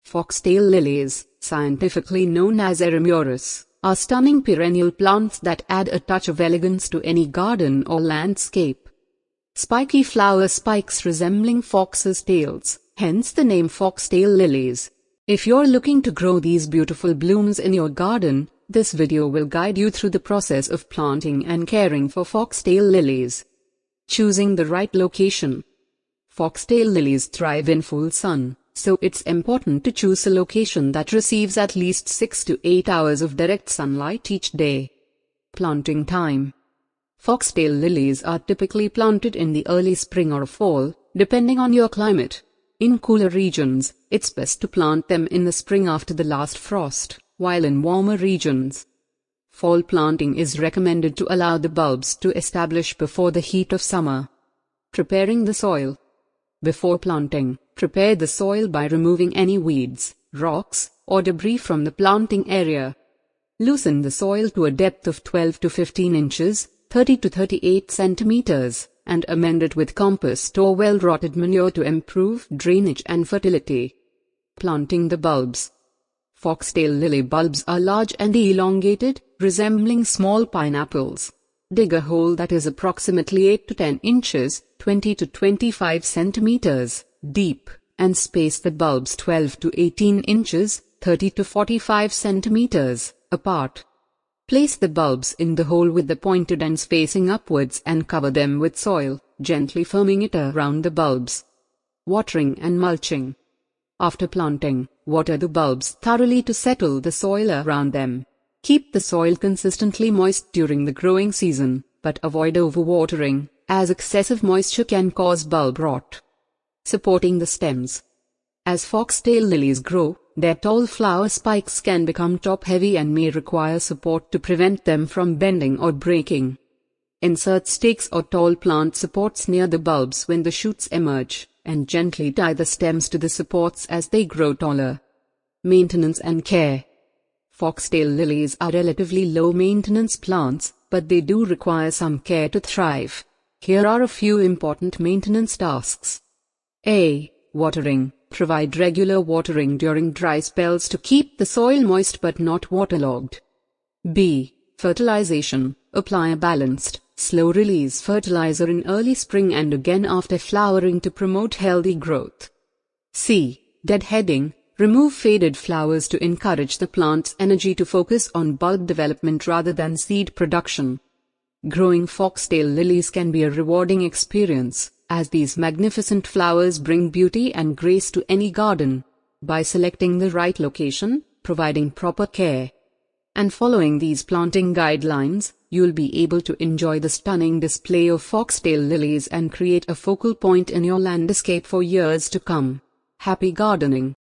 Foxtail lilies, scientifically known as Eremurus, are stunning perennial plants that add a touch of elegance to any garden or landscape. Spiky flower spikes resembling foxes' tails, hence the name foxtail lilies. If you're looking to grow these beautiful blooms in your garden, this video will guide you through the process of planting and caring for foxtail lilies. Choosing the right location. Foxtail lilies thrive in full sun, so it's important to choose a location that receives at least 6 to 8 hours of direct sunlight each day. Planting time. Foxtail lilies are typically planted in the early spring or fall, depending on your climate. In cooler regions, it's best to plant them in the spring after the last frost, while in warmer regions, fall planting is recommended to allow the bulbs to establish before the heat of summer. Preparing the soil. Before planting, prepare the soil by removing any weeds, rocks, or debris from the planting area. Loosen the soil to a depth of 12 to 15 inches, 30 to 38 centimeters, and amend it with compost or well-rotted manure to improve drainage and fertility. Planting the bulbs. Foxtail lily bulbs are large and elongated, resembling small pineapples. Dig a hole that is approximately 8 to 10 inches, 20 to 25 centimeters, deep, and space the bulbs 12 to 18 inches, 30 to 45 centimeters, apart. Place the bulbs in the hole with the pointed ends facing upwards and cover them with soil, gently firming it around the bulbs. Watering and mulching. After planting, water the bulbs thoroughly to settle the soil around them. Keep the soil consistently moist during the growing season, but avoid overwatering, as excessive moisture can cause bulb rot. Supporting the stems. As foxtail lilies grow, their tall flower spikes can become top-heavy and may require support to prevent them from bending or breaking. Insert stakes or tall plant supports near the bulbs when the shoots emerge, and gently tie the stems to the supports as they grow taller. Maintenance and care. Foxtail lilies are relatively low-maintenance plants, but they do require some care to thrive. Here are a few important maintenance tasks. A. Watering. Provide regular watering during dry spells to keep the soil moist but not waterlogged. B. Fertilization. Apply a balanced, slow-release fertilizer in early spring and again after flowering to promote healthy growth. C. Deadheading. Remove faded flowers to encourage the plant's energy to focus on bulb development rather than seed production. Growing foxtail lilies can be a rewarding experience, as these magnificent flowers bring beauty and grace to any garden. By selecting the right location, providing proper care, and following these planting guidelines, you'll be able to enjoy the stunning display of foxtail lilies and create a focal point in your landscape for years to come. Happy gardening!